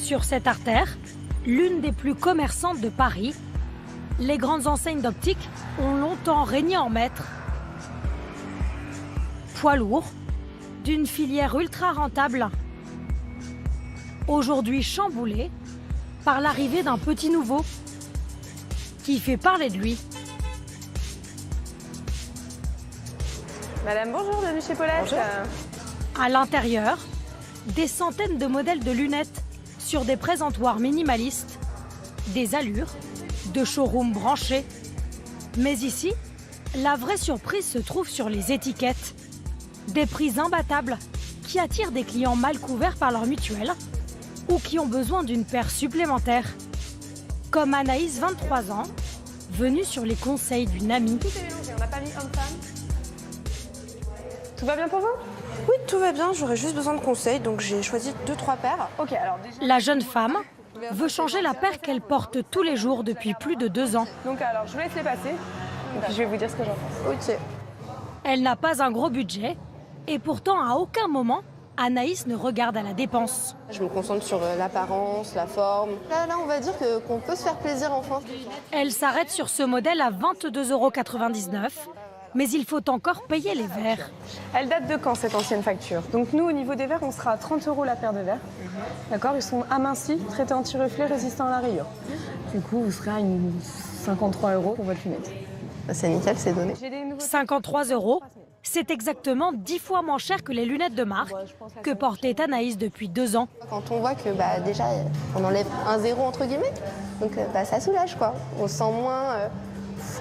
Sur cette artère, l'une des plus commerçantes de Paris, les grandes enseignes d'optique ont longtemps régné en maître. Poids lourd, d'une filière ultra rentable, aujourd'hui chamboulée par l'arrivée d'un petit nouveau qui fait parler de lui. Madame, bonjour, bienvenue chez Paulette. Bonjour. À l'intérieur, des centaines de modèles de lunettes sur des présentoirs minimalistes, des allures de showroom branchés. Mais ici, la vraie surprise se trouve sur les étiquettes. Des prix imbattables qui attirent des clients mal couverts par leur mutuelle ou qui ont besoin d'une paire supplémentaire. Comme Anaïs, 23 ans, venue sur les conseils d'une amie. Tout est mélangé, on n'a pas mis homme-femme. Tout va bien pour vous? Oui, tout va bien, j'aurais juste besoin de conseils, donc j'ai choisi 2-3 paires. Ok, alors déjà... La jeune femme veut changer la paire qu'elle porte tous les jours depuis plus de 2 ans. Donc alors, je vous laisse les passer, et puis je vais vous dire ce que j'en pense. Ok. Elle n'a pas un gros budget et pourtant à aucun moment, Anaïs ne regarde à la dépense. Je me concentre sur l'apparence, la forme. Là, on va dire qu'on peut se faire plaisir enfin. Elle s'arrête sur ce modèle à 22,99 €, mais il faut encore payer les verres. Elle date de quand, cette ancienne facture? Donc nous, au niveau des verres, on sera à 30 € la paire de verres. D'accord? Ils sont amincis, traités anti-reflet, résistants à la rayure. Du coup, vous serez à une 53 € pour votre lunette. C'est nickel, c'est donné. J'ai des nouveaux... 53 €, c'est exactement 10 fois moins cher que les lunettes de marque que portait Anaïs depuis 2 ans. Quand on voit que déjà, on enlève un zéro entre guillemets, donc ça soulage quoi. On se sent moins...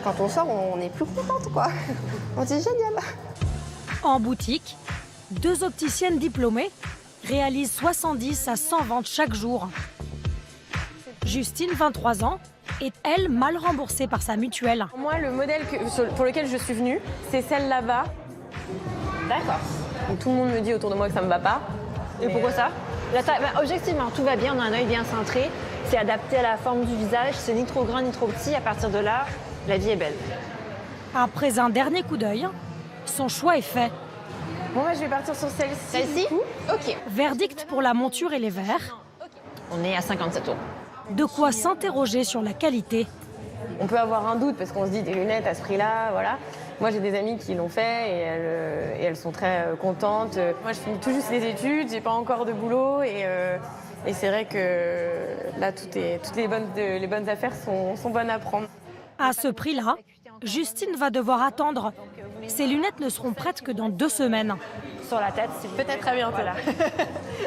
quand on sort, on est plus contente quoi. On dit génial. En boutique, 2 opticiennes diplômées réalisent 70 à 100 ventes chaque jour. Justine, 23 ans, est elle mal remboursée par sa mutuelle. Moi, le modèle pour lequel je suis venue, c'est celle là-bas. D'accord. Donc, tout le monde me dit autour de moi que ça me va pas. Et pourquoi ça? Objectivement, tout va bien, on a un œil bien cintré, c'est adapté à la forme du visage, c'est ni trop grand ni trop petit, à partir de là, la vie est belle. Après un dernier coup d'œil, son choix est fait. Bon, moi, je vais partir sur celle-ci. Celle-ci? du coup. Ok. Verdict pour la monture et les verres. On est à 57 €. De quoi s'interroger sur la qualité. On peut avoir un doute parce qu'on se dit des lunettes à ce prix-là, voilà. Moi, j'ai des amies qui l'ont fait et elles sont très contentes. Moi, je finis tout juste les études, j'ai pas encore de boulot et c'est vrai que là, toutes les bonnes affaires sont bonnes à prendre. À ce prix-là, Justine va devoir attendre. Ses lunettes ne seront prêtes que dans 2 semaines. Sur la tête, si vous Peut-être à bientôt. Voilà.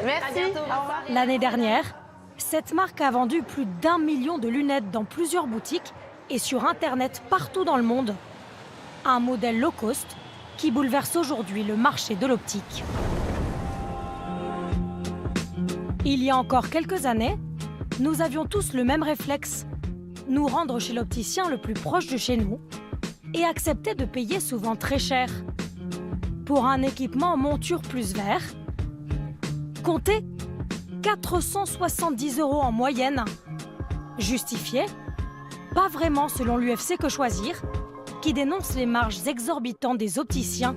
Merci. Au revoir. L'année dernière, cette marque a vendu plus d'1 million de lunettes dans plusieurs boutiques et sur Internet partout dans le monde. Un modèle low cost qui bouleverse aujourd'hui le marché de l'optique. Il y a encore quelques années, nous avions tous le même réflexe, nous rendre chez l'opticien le plus proche de chez nous et accepter de payer souvent très cher. Pour un équipement monture plus verre, comptez 470 € en moyenne. Justifié? Pas vraiment selon l'UFC Que Choisir, qui dénonce les marges exorbitantes des opticiens.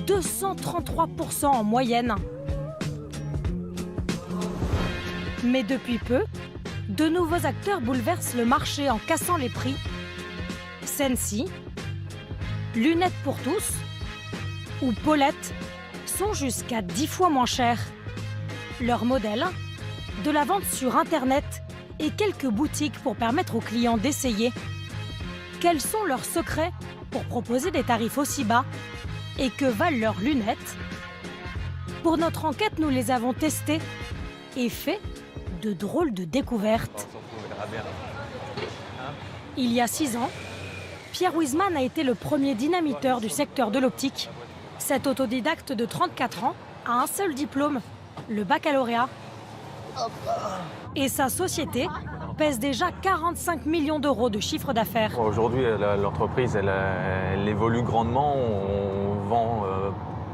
233% en moyenne. Mais depuis peu, de nouveaux acteurs bouleversent le marché en cassant les prix. Sensi, Lunettes pour tous ou Paulette sont jusqu'à 10 fois moins chers. Leurs modèles, de la vente sur Internet et quelques boutiques pour permettre aux clients d'essayer. Quels sont leurs secrets pour proposer des tarifs aussi bas et que valent leurs lunettes? Pour notre enquête, nous les avons testées et fait de drôles de découvertes. Il y a 6 ans, Pierre Wiesmann a été le premier dynamiteur du secteur de l'optique. Cet autodidacte de 34 ans a un seul diplôme, le baccalauréat. Et sa société pèse déjà 45 millions d'euros de chiffre d'affaires. Aujourd'hui, l'entreprise, elle évolue grandement. On vend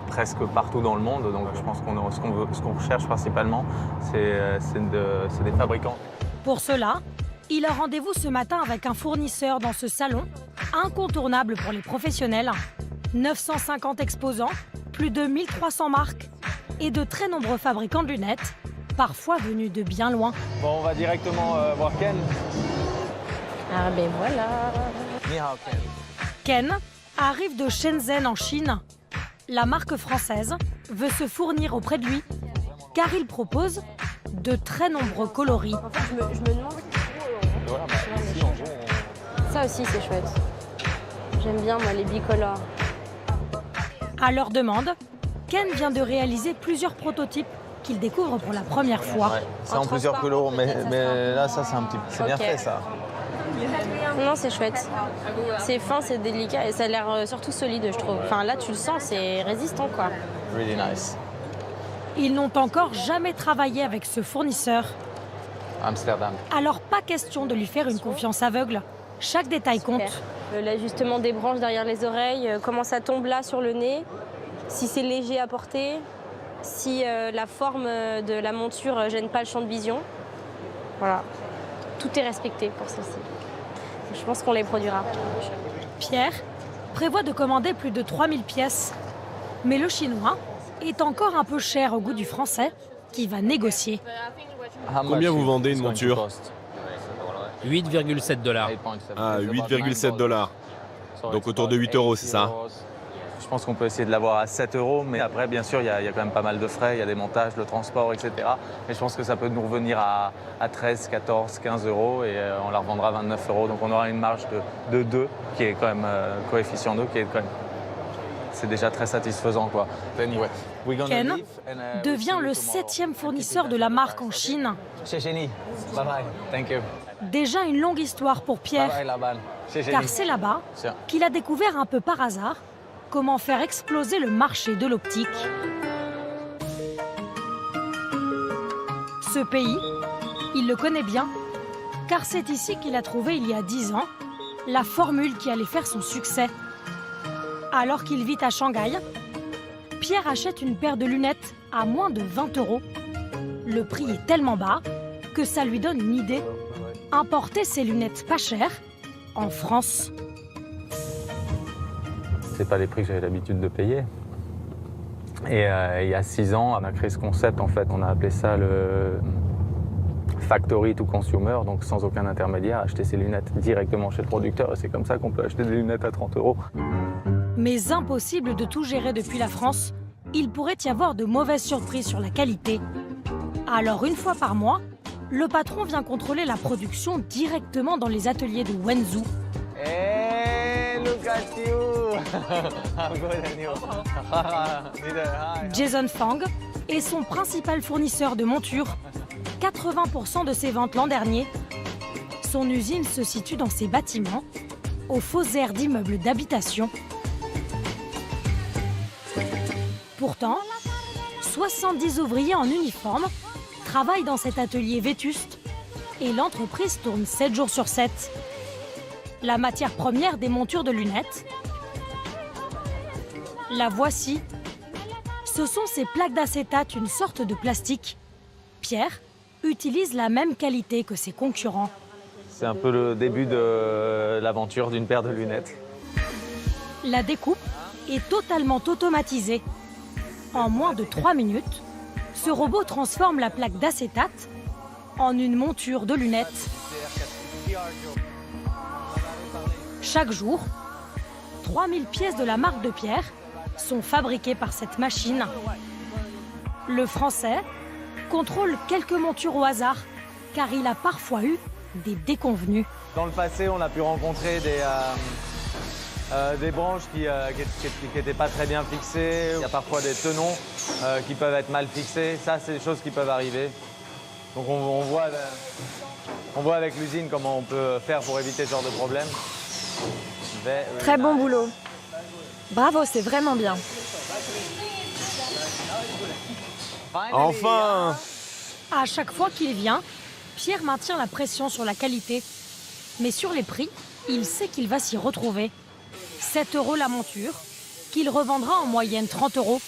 presque partout dans le monde. Donc je pense ce qu'on recherche principalement, c'est des fabricants. Pour cela, il a rendez-vous ce matin avec un fournisseur dans ce salon, incontournable pour les professionnels. 950 exposants, plus de 1300 marques et de très nombreux fabricants de lunettes, parfois venus de bien loin. Bon, on va directement voir Ken. Ah ben voilà. Ni hao, Ken. Ken arrive de Shenzhen en Chine. La marque française veut se fournir auprès de lui car il propose de très nombreux coloris. En fait, je me demande. Voilà, ici, en gros, Ça aussi, c'est chouette. J'aime bien, moi, les bicolores. À leur demande, Ken vient de réaliser plusieurs prototypes qu'il découvre pour la première fois. ouais. C'est En en plusieurs transparent, couleurs, mais, peut-être, ça mais sera- là, ça, c'est un petit... C'est bien Ok. fait, ça. Non, c'est chouette. C'est fin, c'est délicat et ça a l'air surtout solide, je trouve. Enfin, là, tu le sens, c'est résistant, quoi. Really nice. Ils n'ont encore jamais travaillé avec ce fournisseur. Amsterdam. Alors pas question de lui faire une confiance aveugle. Chaque détail compte. L'ajustement des branches derrière les oreilles, comment ça tombe là sur le nez, si c'est léger à porter, si la forme de la monture gêne pas le champ de vision. Voilà. Tout est respecté pour celle-ci. Je pense qu'on les produira. Pierre prévoit de commander plus de 3000 pièces. Mais le chinois est encore un peu cher au goût du français qui va négocier. Combien vous vendez une monture? 8,7 $. Ah, 8,7 $. Donc autour de 8 €, c'est ça? Je pense qu'on peut essayer de l'avoir à 7 €, mais après, bien sûr, il y a quand même pas mal de frais, il y a des montages, le transport, etc. Mais je pense que ça peut nous revenir à 13, 14, 15 € et on la revendra à 29 €. Donc on aura une marge de 2, qui est quand même coefficient 2, qui est quand même... C'est déjà très satisfaisant, quoi. Anyway, we're gonna Ken leave and, devient le 7e fournisseur de la marque en Chine. Bye bye. Thank you. Déjà une longue histoire pour Bye Pierre, bye, Laban. car c'est là-bas Tiens. qu'il a découvert un peu par hasard comment faire exploser le marché de l'optique. Ce pays, il le connaît bien, car c'est ici qu'il a trouvé il y a 10 ans la formule qui allait faire son succès. Alors qu'il vit à Shanghai, Pierre achète une paire de lunettes à moins de 20 €. Le prix est tellement bas que ça lui donne une idée. Importer ces lunettes pas chères en France. C'est pas les prix que j'avais l'habitude de payer. Et il y a 6 ans, on a créé ce concept, en fait. On a appelé ça le factory to consumer, donc sans aucun intermédiaire, acheter ses lunettes directement chez le producteur. Et c'est comme ça qu'on peut acheter des lunettes à 30 €. Mais impossible de tout gérer depuis la France, il pourrait y avoir de mauvaises surprises sur la qualité. Alors une fois par mois, le patron vient contrôler la production directement dans les ateliers de Wenzhou. Hey, look at you! I'm good and you? Jason Fang est son principal fournisseur de montures. 80% de ses ventes l'an dernier. Son usine se situe dans ses bâtiments, aux fausses aires d'immeubles d'habitation. Pourtant, 70 ouvriers en uniforme travaillent dans cet atelier vétuste et l'entreprise tourne 7 jours sur 7. La matière première des montures de lunettes, la voici. Ce sont ces plaques d'acétate, une sorte de plastique. Pierre utilise la même qualité que ses concurrents. C'est un peu le début de l'aventure d'une paire de lunettes. La découpe est totalement automatisée. En moins de 3 minutes, ce robot transforme la plaque d'acétate en une monture de lunettes. Chaque jour, 3000 pièces de la marque de Pierre sont fabriquées par cette machine. Le Français contrôle quelques montures au hasard, car il a parfois eu des déconvenues. Dans le passé, on a pu rencontrer des branches qui n'étaient pas très bien fixées. Il y a parfois des tenons qui peuvent être mal fixés. Ça, c'est des choses qui peuvent arriver. Donc on voit avec l'usine comment on peut faire pour éviter ce genre de problème. Très bon boulot. Bravo, c'est vraiment bien. Enfin! À chaque fois qu'il vient, Pierre maintient la pression sur la qualité. Mais sur les prix, il sait qu'il va s'y retrouver. 7 € la monture, qu'il revendra en moyenne 30 €.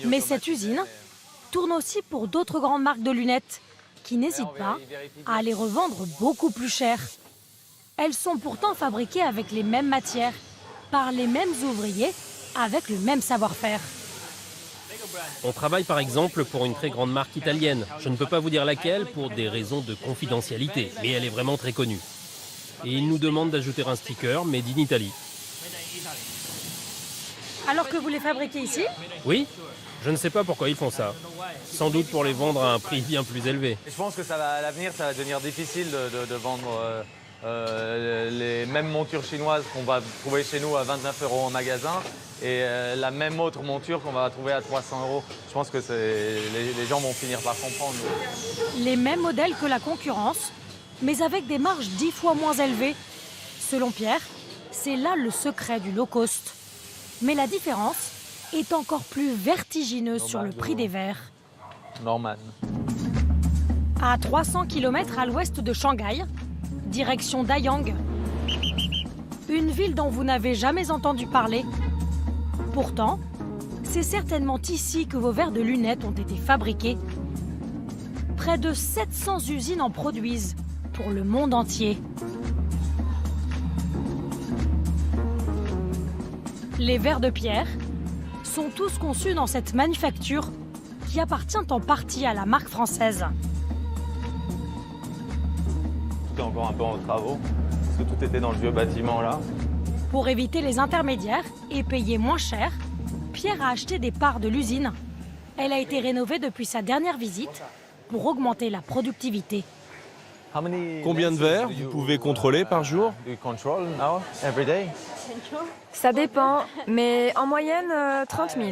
Mais cette usine tourne aussi pour d'autres grandes marques de lunettes qui n'hésitent pas à les revendre beaucoup plus cher. Elles sont pourtant fabriquées avec les mêmes matières, par les mêmes ouvriers, avec le même savoir-faire. On travaille par exemple pour une très grande marque italienne. Je ne peux pas vous dire laquelle pour des raisons de confidentialité, mais elle est vraiment très connue. Et ils nous demandent d'ajouter un sticker Made in Italy. Alors que vous les fabriquez ici? Oui, je ne sais pas pourquoi ils font ça. Sans doute pour les vendre à un prix bien plus élevé. Je pense que à l'avenir, ça va devenir difficile de vendre les mêmes montures chinoises qu'on va trouver chez nous à 29 € en magasin et la même autre monture qu'on va trouver à 300 €. Je pense que les gens vont finir par comprendre. Les mêmes modèles que la concurrence, mais avec des marges 10 fois moins élevées. Selon Pierre, c'est là le secret du low cost. Mais la différence est encore plus vertigineuse sur le prix des verres. Norman. À 300 km à l'ouest de Shanghai, direction Dayang. Une ville dont vous n'avez jamais entendu parler. Pourtant, c'est certainement ici que vos verres de lunettes ont été fabriqués. Près de 700 usines en produisent pour le monde entier. Les verres de Pierre sont tous conçus dans cette manufacture qui appartient en partie à la marque française. Tout est encore un peu en travaux, parce que tout était dans le vieux bâtiment là. Pour éviter les intermédiaires et payer moins cher, Pierre a acheté des parts de l'usine. Elle a été rénovée depuis sa dernière visite pour augmenter la productivité. Combien de verres vous pouvez contrôler par jour? Ça dépend, mais en moyenne, 30 000.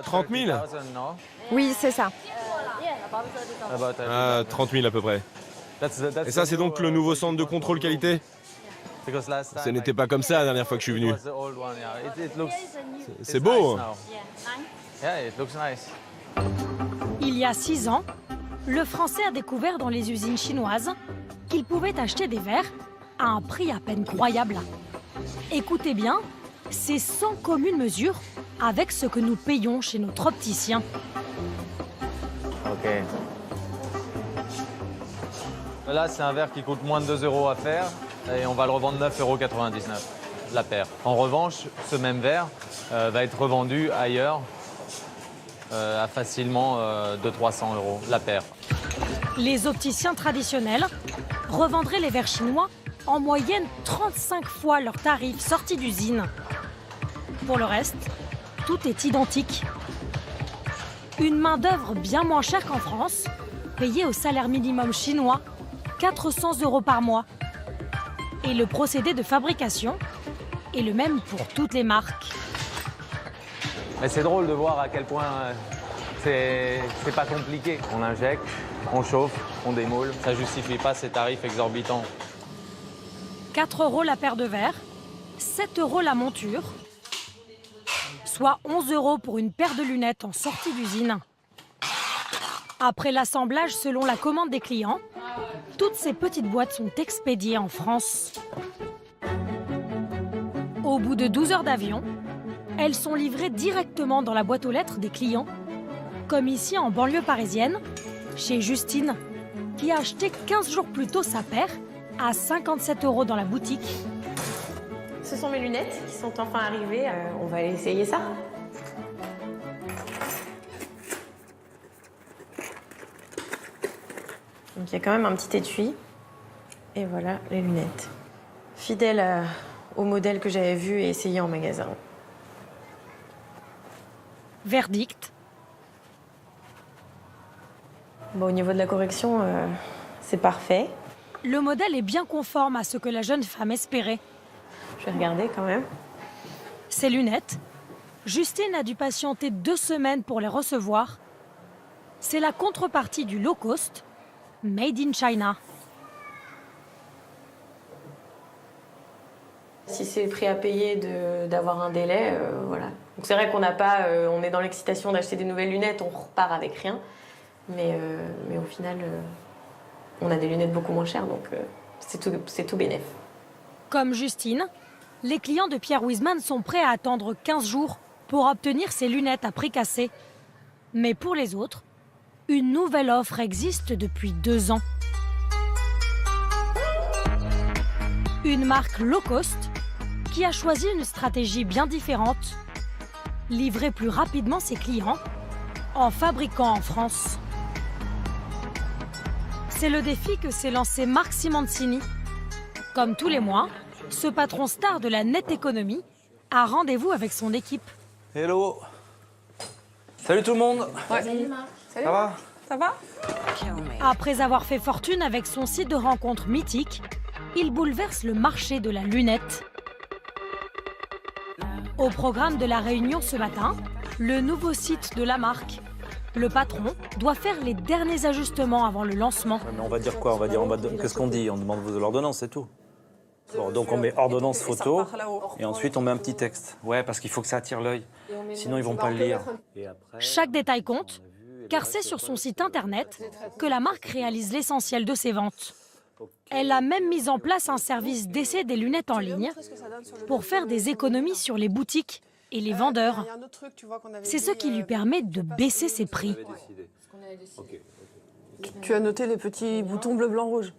30 000? Oui, c'est ça. Ah, 30 000 à peu près. Et ça, c'est donc le nouveau centre de contrôle qualité? Ce n'était pas comme ça la dernière fois que je suis venu. C'est beau, hein? Il y a 6 ans, le Français a découvert dans les usines chinoises qu'il pouvait acheter des verres à un prix à peine croyable. Écoutez bien, c'est sans commune mesure avec ce que nous payons chez notre opticien. Ok. Là, c'est un verre qui coûte moins de 2 € à faire et on va le revendre 9,99 € la paire. En revanche, ce même verre va être revendu ailleurs à facilement 200-300 € la paire. Les opticiens traditionnels revendraient les verres chinois en moyenne 35 fois leur tarif sorti d'usine. Pour le reste, tout est identique. Une main-d'œuvre bien moins chère qu'en France, payée au salaire minimum chinois, 400 € par mois. Et le procédé de fabrication est le même pour toutes les marques. Mais c'est drôle de voir à quel point c'est pas compliqué. On injecte, on chauffe, on démoule. Ça justifie pas ces tarifs exorbitants. 4 € la paire de verres, 7 € la monture, soit 11 € pour une paire de lunettes en sortie d'usine. Après l'assemblage selon la commande des clients, toutes ces petites boîtes sont expédiées en France. Au bout de 12 heures d'avion, elles sont livrées directement dans la boîte aux lettres des clients, comme ici en banlieue parisienne, chez Justine, qui a acheté 15 jours plus tôt sa paire à 57 € dans la boutique. Ce sont mes lunettes qui sont enfin arrivées. On va aller essayer ça. Donc il y a quand même un petit étui. Et voilà les lunettes. Fidèles au modèle que j'avais vu et essayé en magasin. Verdict. Bon, au niveau de la correction, c'est parfait. Le modèle est bien conforme à ce que la jeune femme espérait. Je vais regarder quand même. Ces lunettes, Justine a dû patienter 2 semaines pour les recevoir. C'est la contrepartie du low cost, made in China. Si c'est le prix à payer d'avoir un délai, voilà. Donc c'est vrai qu'on n'a pas, on est dans l'excitation d'acheter des nouvelles lunettes, on repart avec rien. Mais au final, on a des lunettes beaucoup moins chères, donc c'est tout bénef. Comme Justine, les clients de Pierre Wiesmann sont prêts à attendre 15 jours pour obtenir ces lunettes à prix cassé. Mais pour les autres, une nouvelle offre existe depuis 2 ans. Une marque low cost qui a choisi une stratégie bien différente. Livrer plus rapidement ses clients en fabriquant en France. C'est le défi que s'est lancé Marc Simoncini. Comme tous les mois, ce patron star de la net économie a rendez-vous avec son équipe. Hello. Salut tout le monde. Ouais. Salut Marc. Ça va? Ça va? Après avoir fait fortune avec son site de rencontre mythique, il bouleverse le marché de la lunette. Au programme de la réunion ce matin, le nouveau site de la marque. Le patron doit faire les derniers ajustements avant le lancement. Ouais, mais on va dire quoi? Qu'est-ce qu'on dit? On demande vos ordonnances, c'est tout. Bon, donc on met ordonnance photo et ensuite on met un petit texte. Ouais, parce qu'il faut que ça attire l'œil. Sinon ils vont pas le lire. Chaque détail compte, car c'est sur son site internet que la marque réalise l'essentiel de ses ventes. Elle a même mis en place un service d'essai des lunettes en ligne pour faire des économies sur les boutiques et les vendeurs. C'est ce qui lui permet de baisser ses prix. Tu as noté les petits boutons bleu, blanc, rouge.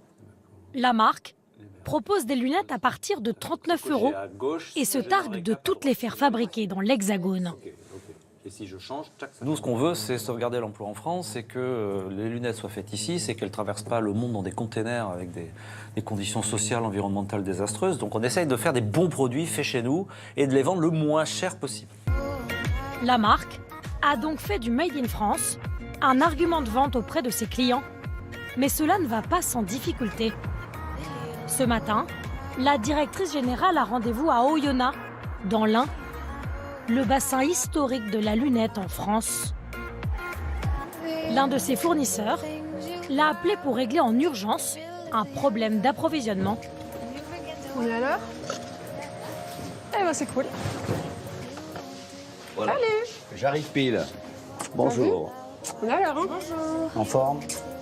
La marque propose des lunettes à partir de 39 € et se targue de toutes les faire fabriquer dans l'Hexagone. Nous, ce qu'on veut, c'est sauvegarder l'emploi en France, c'est que les lunettes soient faites ici, c'est qu'elles ne traversent pas le monde dans des containers avec des conditions sociales, environnementales désastreuses. Donc on essaye de faire des bons produits faits chez nous et de les vendre le moins cher possible. La marque a donc fait du Made in France un argument de vente auprès de ses clients. Mais cela ne va pas sans difficulté. Ce matin, la directrice générale a rendez-vous à Oyonnax, dans l'Ain, le bassin historique de la lunette en France. L'un de ses fournisseurs l'a appelé pour régler en urgence un problème d'approvisionnement. On est à l'heure? Eh ben c'est cool. Voilà. Salut. J'arrive pile. Bonjour. On est à l'heure, hein? En forme?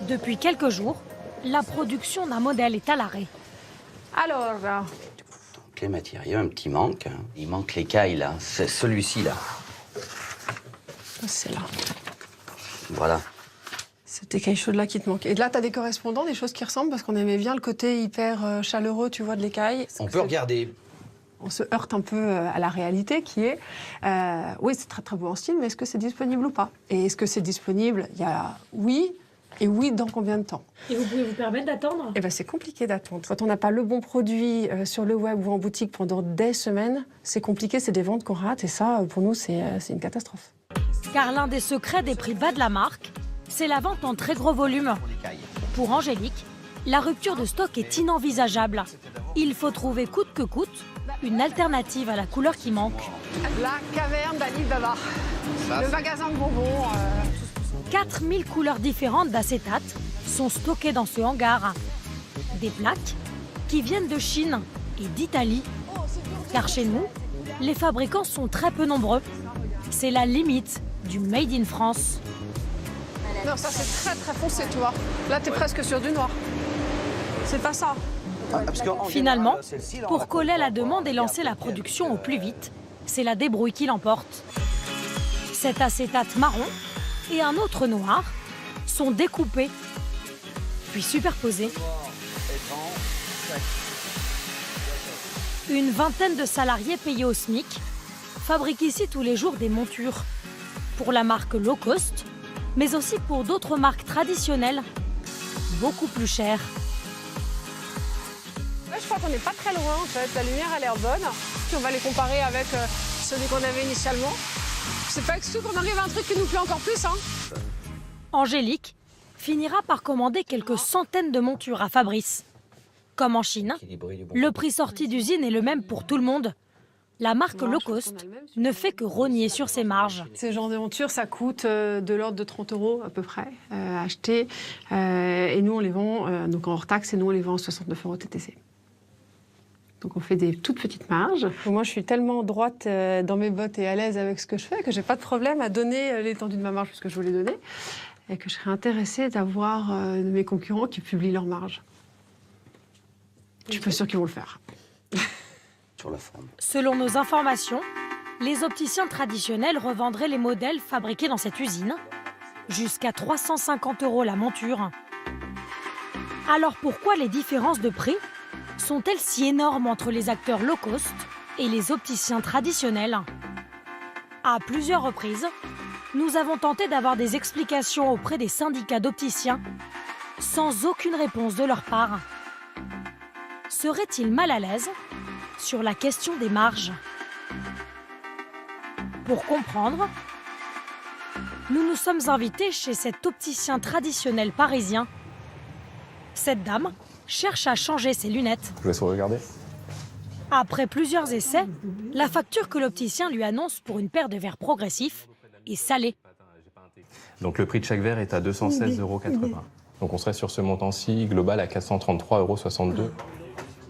Depuis quelques jours, la production d'un modèle est à l'arrêt. Alors, Donc les matériaux, un petit manque. Il manque l'écaille, là. C'est celui-ci, là. c'est là. Voilà. Cet écaille chaude-là qui te manque. Et là, tu as des correspondants, des choses qui ressemblent, parce qu'on aimait bien le côté hyper chaleureux, tu vois, de l'écaille. On peut regarder. On se heurte un peu à la réalité qui est, oui, c'est très très beau en style, mais est-ce que c'est disponible ou pas? Et est-ce que c'est disponible? Il y a oui, et oui, dans combien de temps? Et vous pouvez vous permettre d'attendre? Eh ben, c'est compliqué d'attendre. Quand on n'a pas le bon produit sur le web ou en boutique pendant des semaines, c'est compliqué, c'est des ventes qu'on rate, et ça, pour nous, c'est une catastrophe. Car l'un des secrets des prix bas de la marque, c'est la vente en très gros volume. Pour Angélique, la rupture de stock est inenvisageable. Il faut trouver coûte que coûte une alternative à la couleur qui manque. La caverne d'Ali Baba, le magasin de bonbons. 4000 couleurs différentes d'acétate sont stockées dans ce hangar. Des plaques qui viennent de Chine et d'Italie. Car chez nous, les fabricants sont très peu nombreux. C'est la limite du Made in France. Non, ça c'est très très foncé, tu vois. Là, t'es presque sur du noir. C'est pas ça. Finalement, pour coller à la demande et lancer la production au plus vite, c'est la débrouille qui l'emporte. Cet acétate marron et un autre noir sont découpés, puis superposés. Une vingtaine de salariés payés au SMIC fabriquent ici tous les jours des montures pour la marque low cost, mais aussi pour d'autres marques traditionnelles, beaucoup plus chères. Là, je crois qu'on n'est pas très loin, en fait. La lumière a l'air bonne. Puis on va les comparer avec celui qu'on avait initialement. C'est pas exclu qu'on arrive à un truc qui nous plaît encore plus, hein. Angélique finira par commander quelques centaines de montures à Fabrice. Comme en Chine, le prix sorti d'usine est le même pour tout le monde. La marque low cost ne fait que rogner sur ses marges. Ces genres de montures, ça coûte de l'ordre de 30 € à peu près à acheter. Et nous, on les vend donc en hors taxe, et nous, on les vend en 69 € TTC. Donc on fait des toutes petites marges. Moi, je suis tellement droite dans mes bottes et à l'aise avec ce que je fais que j'ai pas de problème à donner l'étendue de ma marge puisque je voulais donner, et que je serais intéressée d'avoir mes concurrents qui publient leurs marges. Je suis pas sûre qu'ils vont le faire. Sur la forme. Selon nos informations, les opticiens traditionnels revendraient les modèles fabriqués dans cette usine jusqu'à 350 € la monture. Alors pourquoi les différences de prix sont-elles si énormes entre les acteurs low cost et les opticiens traditionnels? À plusieurs reprises, Nous avons tenté d'avoir des explications auprès des syndicats d'opticiens, sans aucune réponse de leur part. Seraient-ils mal à l'aise sur la question des marges? Pour comprendre, nous nous sommes invités chez cet opticien traditionnel parisien. Cette dame cherche à changer ses lunettes. Je vous laisse regarder. Après plusieurs essais, la facture que l'opticien lui annonce pour une paire de verres progressifs est salée. Donc le prix de chaque verre est à 216,80 €. Donc on serait sur ce montant-ci global à 433,62 €.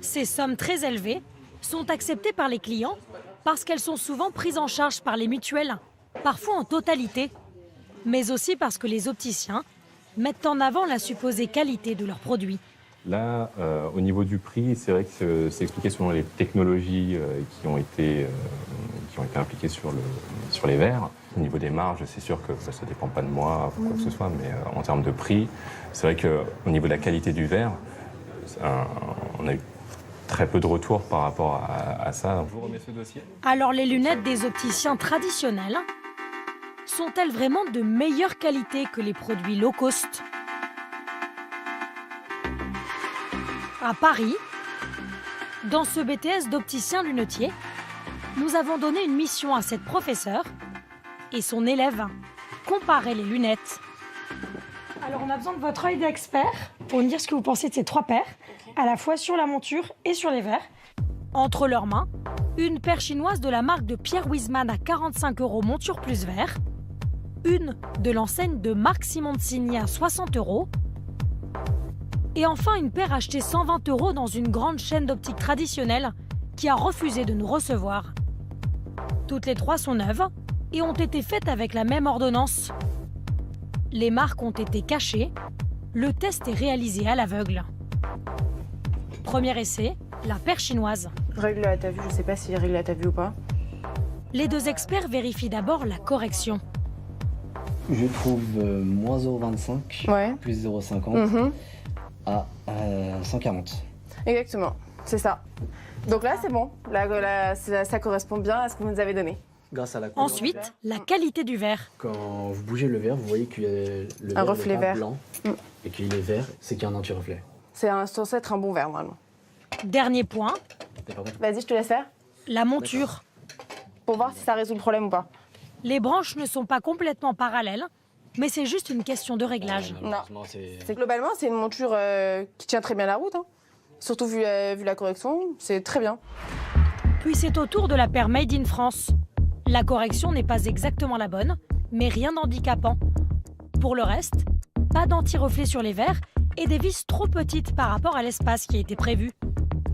Ces sommes très élevées sont acceptées par les clients parce qu'elles sont souvent prises en charge par les mutuelles, parfois en totalité, mais aussi parce que les opticiens mettent en avant la supposée qualité de leurs produits. Là, au niveau du prix, c'est vrai que c'est expliqué selon les technologies qui ont été impliquées sur les verres. Au niveau des marges, c'est sûr que ça ne dépend pas de moi ou quoi que ce soit, mais en termes de prix, c'est vrai qu'au niveau de la qualité du verre, on a eu très peu de retours par rapport à ça. Je vous remets ce dossier. Alors les lunettes des opticiens traditionnels sont-elles vraiment de meilleure qualité que les produits low cost? À Paris, dans ce BTS d'opticien lunetier, nous avons donné une mission à cette professeure et son élève, comparer les lunettes. Alors on a besoin de votre œil d'expert pour nous dire ce que vous pensez de ces trois paires, à la fois sur la monture et sur les verres. Entre leurs mains, une paire chinoise de la marque de Pierre Wiesmann à 45 € monture plus verre, une de l'enseigne de Marc Simoncini à 60 €, et enfin une paire achetée 120 € dans une grande chaîne d'optique traditionnelle qui a refusé de nous recevoir. Toutes les trois sont neuves et ont été faites avec la même ordonnance. Les marques ont été cachées, le test est réalisé à l'aveugle. Premier essai, la paire chinoise. Règle à ta vue, je sais pas si règle à ta vue ou pas. Les deux experts vérifient d'abord la correction. Je trouve moins 0,25 plus 0,50 à 140. Exactement, c'est ça. Donc là, c'est bon. Là, ça correspond bien à ce que vous nous avez donné. Grâce à la couleur. Ensuite, la qualité du verre. Quand vous bougez le verre, vous voyez qu'il y a le verre reflet n'est pas vert. blanc et qu'il est vert, c'est qu'il y a un anti-reflet. C'est censé être un bon verre, normalement. Dernier point, Vas-y, je te laisse faire. la monture. Pour voir si ça résout le problème ou pas. Les branches ne sont pas complètement parallèles, mais c'est juste une question de réglage. Non. Globalement, c'est une monture qui tient très bien la route. Hein. Surtout vu la correction, c'est très bien. Puis c'est au tour de la paire Made in France. La correction n'est pas exactement la bonne, mais rien d'handicapant. Pour le reste, pas d'anti-reflet sur les verres et des vis trop petites par rapport à l'espace qui était prévu.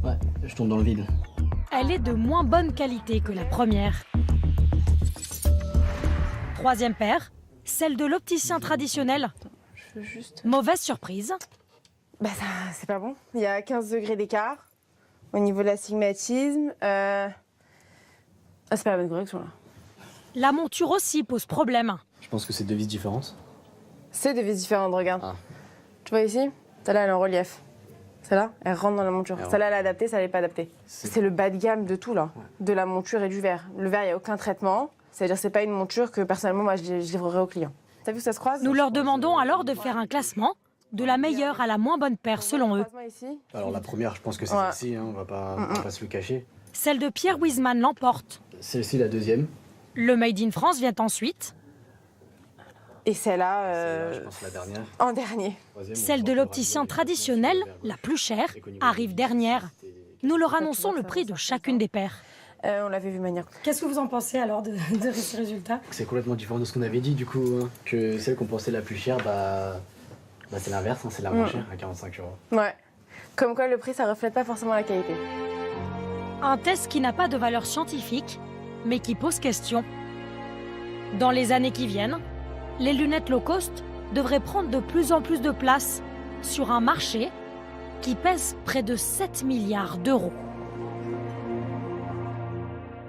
Ouais, je tombe dans le vide. Elle est de moins bonne qualité que la première. Troisième paire, celle de l'opticien traditionnel. Je veux juste... Mauvaise surprise. Bah ça, c'est pas bon. Il y a 15 degrés d'écart au niveau de l'astigmatisme. Ah, c'est pas la bonne correction là. La monture aussi pose problème. Je pense que c'est deux vis différentes. C'est des vis différentes, regarde. Ah. Tu vois ici, celle-là elle est en relief. Celle-là, elle rentre dans la monture. Celle-là elle est adaptée, celle-là elle est pas adaptée. C'est le bas de gamme de tout là, de la monture et du verre. Le verre, il n'y a aucun traitement. C'est-à-dire c'est pas une monture que personnellement moi je livrerai aux clients. T'as vu que ça se croise? Nous leur demandons alors de faire un classement de la meilleure à la moins bonne paire selon eux. Alors la première, je pense que c'est celle-ci, hein, on va pas se le cacher. Celle de Pierre Wiesmann l'emporte. Celle-ci, la deuxième. Le Made in France vient ensuite. Et celle-là, je pense la dernière. En dernier. Celle de l'opticien traditionnel, la plus chère, arrive dernière. Nous leur annonçons le prix de chacune des paires. On l'avait vu manière. Qu'est-ce que vous en pensez alors de ce résultat? C'est complètement différent de ce qu'on avait dit du coup, hein, que celle qu'on pensait la plus chère, c'est l'inverse, hein, c'est la moins chère à 45 €. Ouais. Comme quoi le prix ça reflète pas forcément la qualité. Un test qui n'a pas de valeur scientifique, mais qui pose question. Dans les années qui viennent, les lunettes low cost devraient prendre de plus en plus de place sur un marché qui pèse près de 7 milliards d'euros.